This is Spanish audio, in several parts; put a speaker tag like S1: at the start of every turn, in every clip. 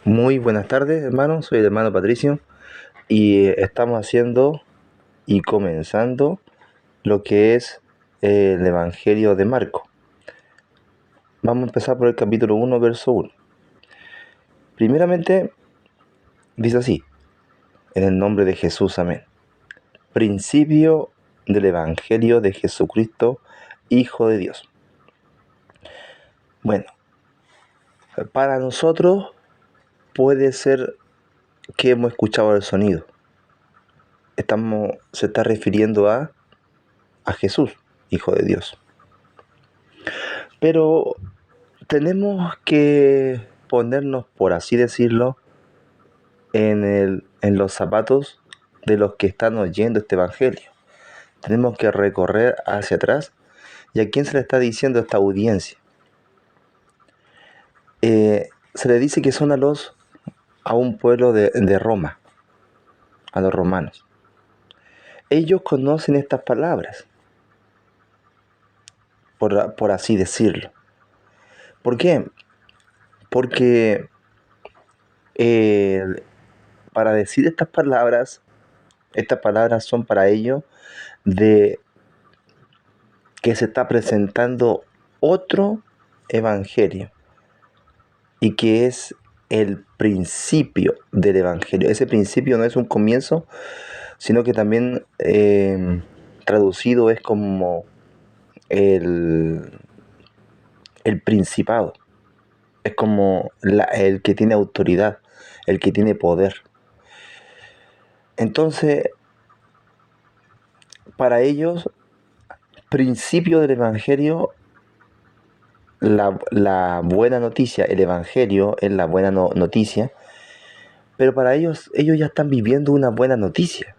S1: Muy buenas tardes, hermano. Soy el hermano Patricio y estamos haciendo y comenzando lo que es el Evangelio de Marco. Vamos a empezar por el capítulo 1, verso 1. Primeramente, dice así, en el nombre de Jesús, amén. Principio del Evangelio de Jesucristo, Hijo de Dios. Bueno, para nosotros puede ser que hemos escuchado el sonido. Se está refiriendo a Jesús, Hijo de Dios. Pero tenemos que ponernos, por así decirlo, en los zapatos de los que están oyendo este evangelio. Tenemos que recorrer hacia atrás. ¿Y a quién se le está diciendo esta audiencia? Se le dice que son a un pueblo de Roma, a los romanos. Ellos conocen estas palabras, por así decirlo. ¿Por qué? Porque para decir estas palabras son para ellos de que se está presentando otro evangelio y que es el principio del evangelio. Ese principio no es un comienzo, sino que también traducido es como el, el principado. Es como el que tiene autoridad, el que tiene poder. Entonces, para ellos, principio del evangelio, la buena noticia, el evangelio es la buena noticia, pero para ellos ya están viviendo una buena noticia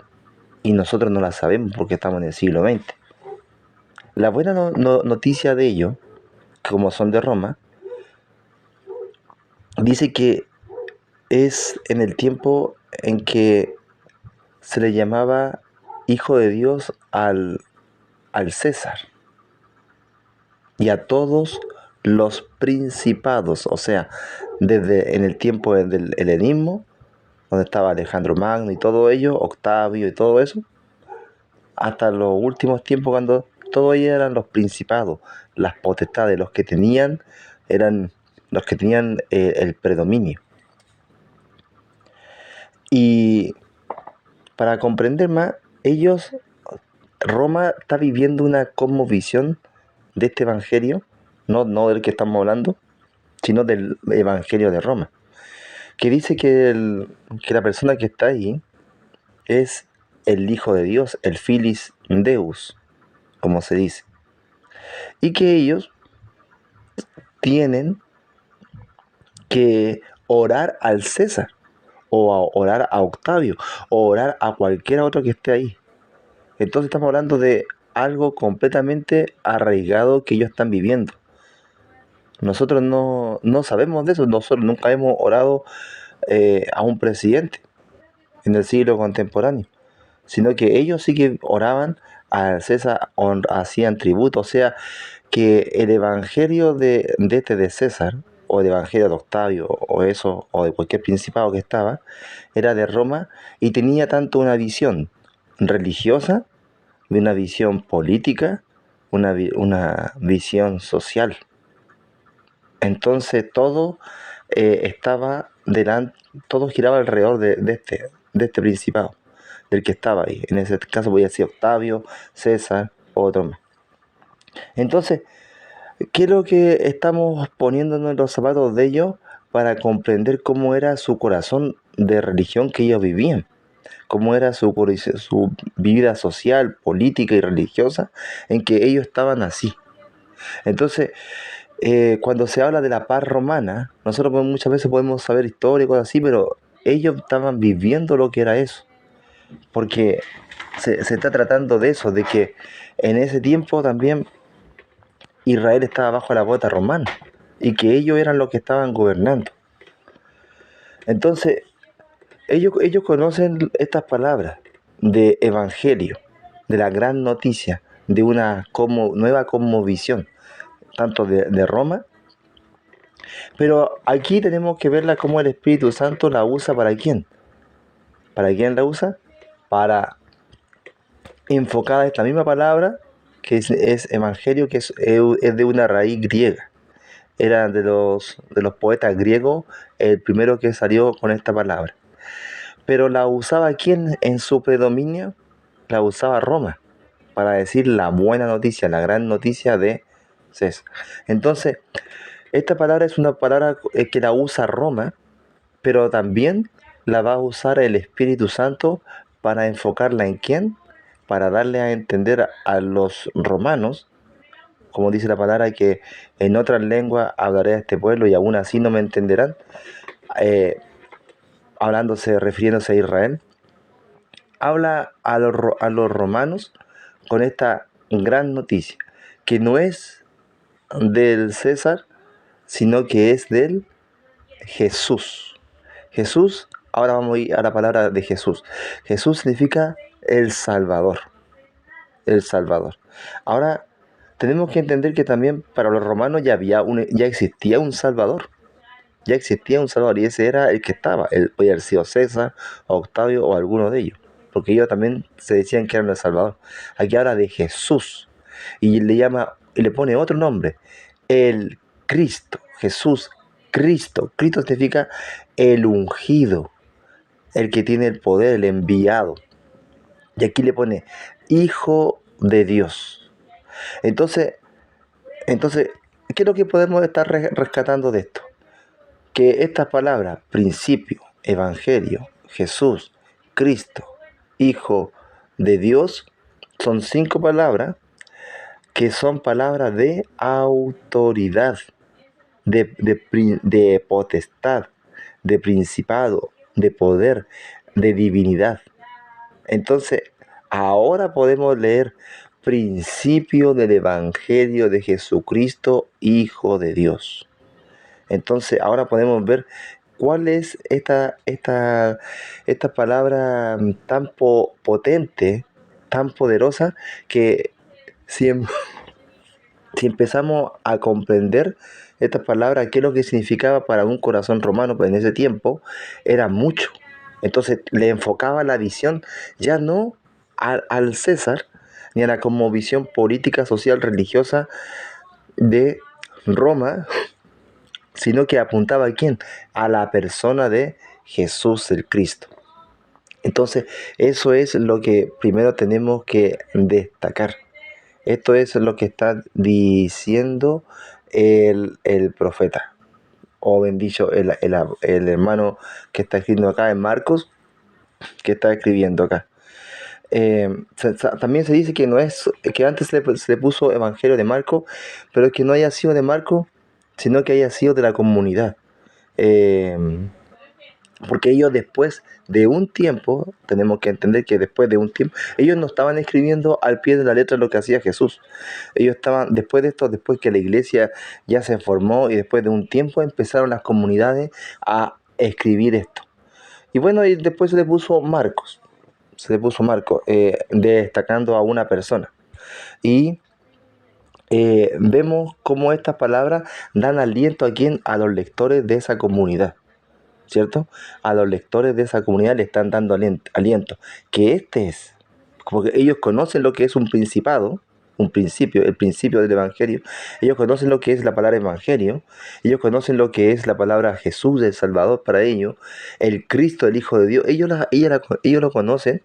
S1: y nosotros no la sabemos porque estamos en el siglo XX. La buena noticia de ellos, como son de Roma, dice que es en el tiempo en que se le llamaba Hijo de Dios al César y a todos los principados, o sea, desde en el tiempo del helenismo, donde estaba Alejandro Magno y todo ello, Octavio y todo eso, hasta los últimos tiempos cuando todos ellos eran los principados, las potestades, eran los que tenían el predominio. Y para comprender más, Roma está viviendo una cosmovisión de este evangelio, no del que estamos hablando, sino del evangelio de Roma, que dice que la persona que está ahí es el Hijo de Dios, el Filis Deus, como se dice. Y que ellos tienen que orar al César, o orar a Octavio, o orar a cualquier otro que esté ahí. Entonces estamos hablando de algo completamente arraigado que ellos están viviendo. Nosotros no sabemos de eso, nosotros nunca hemos orado a un presidente en el siglo contemporáneo, sino que ellos sí que oraban al César, hacían tributo, o sea, que el evangelio de César, o el evangelio de Octavio, o de cualquier principado que estaba, era de Roma y tenía tanto una visión religiosa, de una visión política, una visión social. Entonces todo giraba alrededor de este principado, del que estaba ahí. En ese caso podía ser Octavio, César o otro más. Entonces, ¿qué es lo que estamos poniéndonos en los zapatos de ellos para comprender cómo era su corazón de religión que ellos vivían? Cómo era su vida social, política y religiosa en que ellos estaban así. Entonces, cuando se habla de la paz romana, nosotros muchas veces podemos saber historia y cosas así, pero ellos estaban viviendo lo que era eso. Porque se está tratando de eso, de que en ese tiempo también Israel estaba bajo la bota romana y que ellos eran los que estaban gobernando. Entonces, ellos conocen estas palabras de evangelio, de la gran noticia, de una nueva cosmovisión, tanto de Roma Pero aquí tenemos que verla como el Espíritu Santo la usa para quién. ¿Para quién la usa? Para enfocada esta misma palabra, que es evangelio, que es de una raíz griega. Era de los poetas griegos el primero que salió con esta palabra. Pero la usaba quién en su predominio, la usaba Roma, para decir la buena noticia, la gran noticia de César. Entonces, esta palabra es una palabra que la usa Roma, pero también la va a usar el Espíritu Santo para enfocarla en quién, para darle a entender a los romanos, como dice la palabra, que en otras lenguas hablaré a este pueblo y aún así no me entenderán, eh, refiriéndose a Israel. Habla a los romanos con esta gran noticia, que no es del César, sino que es del Jesús. Jesús, ahora vamos a ir a la palabra de Jesús. Jesús significa el Salvador. El Salvador. Ahora, tenemos que entender que también para los romanos ya existía un Salvador. Ya existía un Salvador y ese era el que estaba. Podía haber sido César, Octavio o alguno de ellos. Porque ellos también se decían que eran el Salvador. Aquí habla de Jesús. Y le pone otro nombre. El Cristo. Jesús, Cristo. Cristo significa el ungido. El que tiene el poder, el enviado. Y aquí le pone Hijo de Dios. Entonces, ¿qué es lo que podemos estar rescatando de esto? Que estas palabras, principio, evangelio, Jesús, Cristo, Hijo de Dios, son 5 palabras que son palabras de autoridad, de potestad, de principado, de poder, de divinidad. Entonces, ahora podemos leer principio del Evangelio de Jesucristo, Hijo de Dios. Entonces, ahora podemos ver cuál es esta palabra tan potente, tan poderosa, que si, si empezamos a comprender estas palabras, qué es lo que significaba para un corazón romano, pues en ese tiempo era mucho. Entonces le enfocaba la visión ya no al César, ni a la como visión política, social, religiosa de Roma, sino que apuntaba a quién, a la persona de Jesús el Cristo. Entonces, eso es lo que primero tenemos que destacar. Esto es lo que está diciendo el profeta, o bien dicho, el hermano que está escribiendo acá en Marcos, que está escribiendo acá. También se dice que no es, que antes se le puso Evangelio de Marco, pero que no haya sido de Marco, sino que haya sido de la comunidad. Eh, Porque ellos después de un tiempo, tenemos que entender que después de un tiempo, ellos no estaban escribiendo al pie de la letra lo que hacía Jesús. Ellos estaban, después de esto, después que la iglesia ya se formó y después de un tiempo empezaron las comunidades a escribir esto. Y bueno, y después se le puso Marcos, destacando a una persona. Y vemos cómo estas palabras dan aliento a quién, a los lectores de esa comunidad. ¿Cierto? A los lectores de esa comunidad le están dando aliento. Que como que ellos conocen lo que es un principado, un principio, el principio del Evangelio. Ellos conocen lo que es la palabra Evangelio. Ellos conocen lo que es la palabra Jesús, el Salvador para ellos. El Cristo, el Hijo de Dios. Ellos lo conocen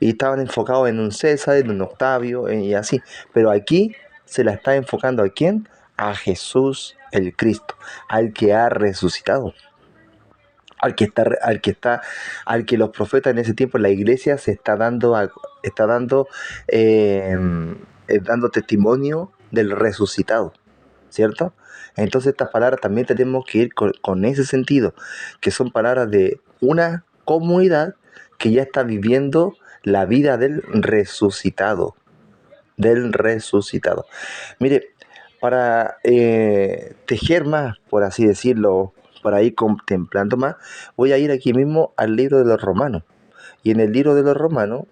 S1: y estaban enfocados en un César, en un Octavio y así. Pero aquí se la está enfocando a quién? A Jesús, el Cristo, al que ha resucitado. Al que los profetas en ese tiempo, la iglesia se está eh, dando testimonio del resucitado, ¿cierto? Entonces estas palabras también tenemos que ir con ese sentido, que son palabras de una comunidad que ya está viviendo la vida del resucitado. Mire, para tejer más, por así decirlo, para ir contemplando más, voy a ir aquí mismo al libro de los Romanos. Y en el libro de los Romanos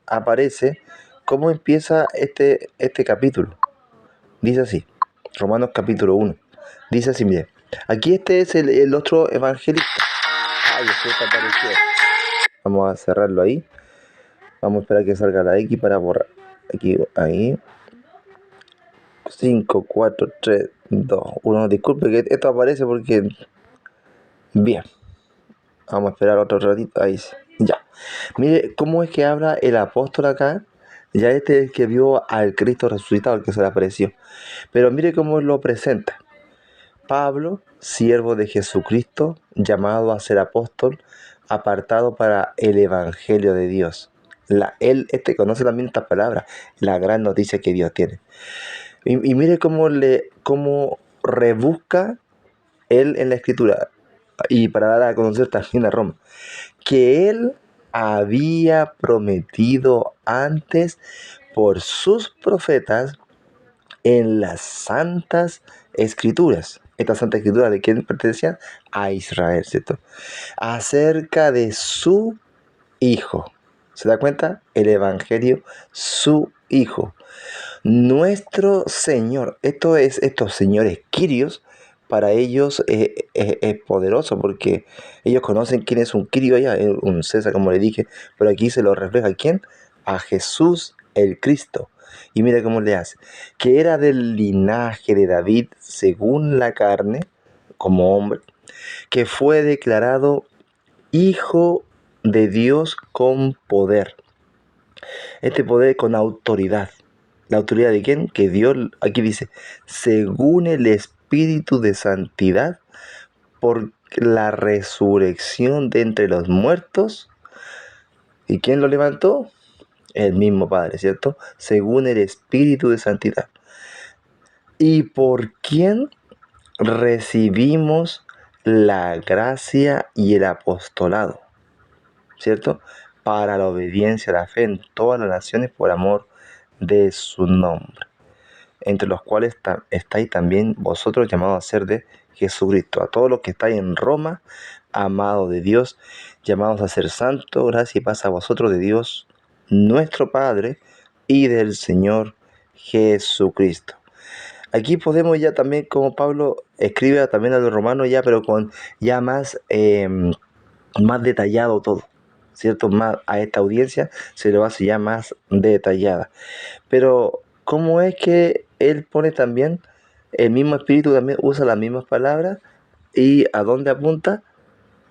S1: aparece cómo empieza este capítulo. Dice así, Romanos capítulo 1. Dice así, mire. Aquí este es el otro evangelista. Ay, esto apareció. Vamos a cerrarlo ahí. Vamos a esperar que salga la X para borrar. Aquí, ahí. 5, 4, 3, 2, 1. Disculpe que esto aparece porque... Bien. Vamos a esperar otro ratito. Ahí sí. Ya. Mire cómo es que habla el apóstol acá. Ya este es el que vio al Cristo resucitado, el que se le apareció. Pero mire cómo lo presenta. Pablo, siervo de Jesucristo, llamado a ser apóstol, apartado para el Evangelio de Dios. Él conoce también estas palabras, la gran noticia que Dios tiene. Y mire cómo rebusca él en la Escritura, y para dar a conocer también a Roma, que él había prometido antes por sus profetas en las santas escrituras. Estas santas escrituras, ¿de quién pertenecían? A Israel, ¿cierto? Acerca de su Hijo. ¿Se da cuenta? El Evangelio, su Hijo. Nuestro Señor. Estos señores quirios, para ellos es poderoso porque ellos conocen quién es un quirio allá, un César, como le dije, pero aquí se lo refleja ¿a quién? A Jesús el Cristo. Y mira cómo le hace, que era del linaje de David según la carne, como hombre, que fue declarado Hijo de Dios con poder. Este poder con autoridad. ¿La autoridad de quién? Que Dios, aquí dice, según el Espíritu de Santidad, por la resurrección de entre los muertos. ¿Y quién lo levantó? El mismo Padre, ¿cierto? Según el Espíritu de Santidad. ¿Y por quién recibimos la gracia y el apostolado? ¿Cierto? Para la obediencia a la fe en todas las naciones por amor de su nombre, entre los cuales estáis también vosotros llamados a ser de Jesucristo. A todos los que estáis en Roma, amados de Dios, llamados a ser santos, gracia y paz a vosotros de Dios, nuestro Padre, y del Señor Jesucristo. Aquí podemos ya también, como Pablo escribe también a los romanos ya, pero con ya más detallado todo, ¿cierto? Más a esta audiencia se lo hace ya más detallada. Pero, ¿cómo es que él pone también, el mismo espíritu también usa las mismas palabras y a dónde apunta?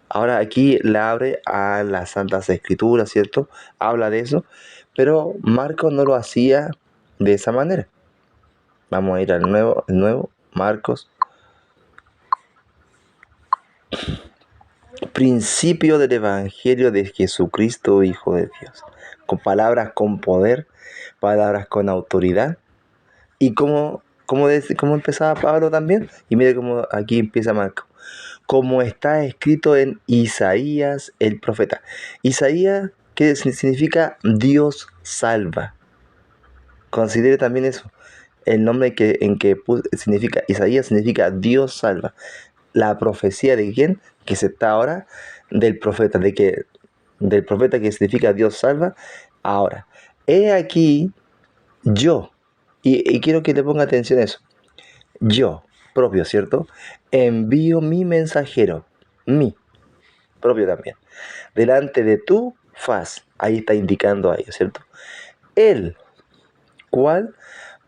S1: Ahora aquí la abre a las Santas Escrituras, ¿cierto? Habla de eso, pero Marcos no lo hacía de esa manera. Vamos a ir al nuevo Marcos. Principio del Evangelio de Jesucristo, Hijo de Dios. Con palabras con poder, palabras con autoridad. Y cómo empezaba Pablo también. Y mire cómo aquí empieza Marco. Como está escrito en Isaías el profeta. Isaías, ¿qué significa? Dios salva. Considere también eso. El nombre significa Isaías significa Dios salva. La profecía de quién, que se está ahora, del profeta, del profeta que significa Dios salva. Ahora, he aquí yo, y quiero que le ponga atención a eso. Yo, propio, ¿cierto? Envío mi mensajero, mi propio también, delante de tu faz. Ahí está indicando a ellos, ¿cierto? El cual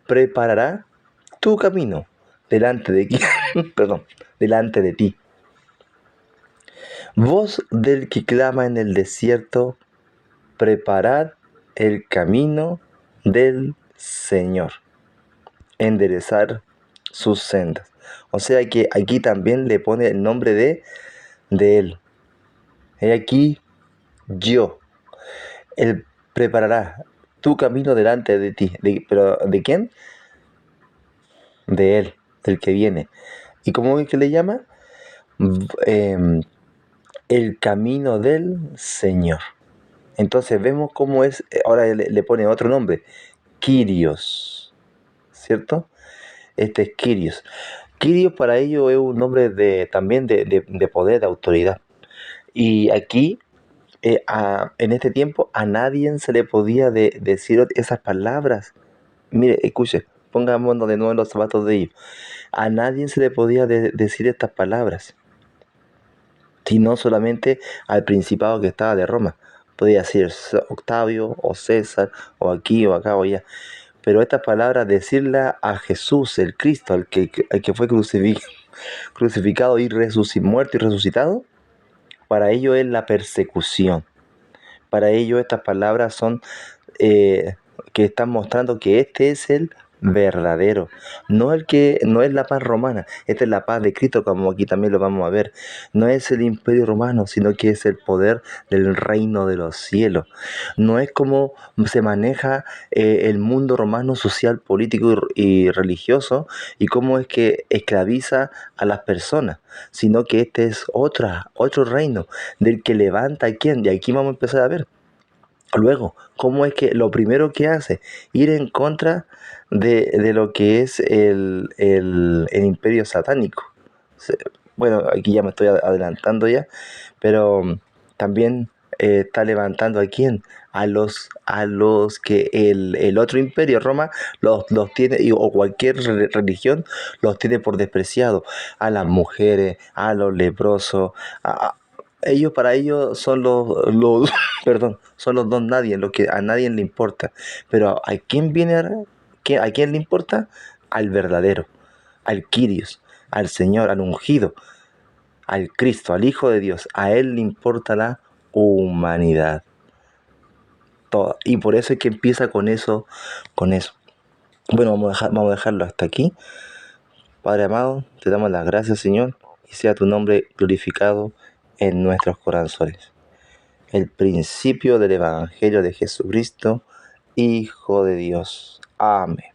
S1: preparará tu camino delante de perdón, delante de ti. Voz del que clama en el desierto, preparad el camino del Señor, enderezar sus sendas. O sea que aquí también le pone el nombre de Él. He aquí yo. Él preparará tu camino delante de ti. ¿Pero de quién? De Él, del que viene. ¿Y cómo es que le llama? El camino del Señor. Entonces vemos cómo es, ahora le pone otro nombre, Kyrios, ¿cierto? Este es Kyrios. Kyrios para ellos es un nombre también de poder, de autoridad. Y aquí, en este tiempo, a nadie se le podía decir esas palabras. Mire, escuche, pongámonos de nuevo en los zapatos de ellos. A nadie se le podía decir estas palabras, sino solamente al principado que estaba de Roma. Podía ser Octavio o César o aquí o acá o allá. Pero estas palabras decirlas a Jesús, el Cristo, al que fue crucificado y muerto y resucitado, para ellos es la persecución. Para ellos estas palabras son que están mostrando que este es el verdadero, no es la paz romana, esta es la paz de Cristo, como aquí también lo vamos a ver. No es el imperio romano, sino que es el poder del reino de los cielos. No es como se maneja el mundo romano social, político y religioso, y cómo es que esclaviza a las personas, sino que este es otro reino del que levanta a quién, y aquí vamos a empezar a ver. Luego, ¿cómo es que lo primero que hace? Ir en contra de lo que es el imperio satánico. Bueno, aquí ya me estoy adelantando ya, pero también está levantando a quién, a los que el otro imperio, Roma, los tiene, o cualquier religión, los tiene por despreciado, a las mujeres, a los leprosos, para ellos son los perdón, son los don nadie, lo que a nadie le importa. Pero ¿a quién viene a quién le importa? Al verdadero, al Kyrios, al Señor, al ungido, al Cristo, al Hijo de Dios. A Él le importa la humanidad. Toda. Y por eso es que empieza con eso, con eso. Bueno, vamos a dejarlo hasta aquí. Padre amado, te damos las gracias, Señor, y sea tu nombre glorificado en nuestros corazones. El principio del Evangelio de Jesucristo, Hijo de Dios. Amén.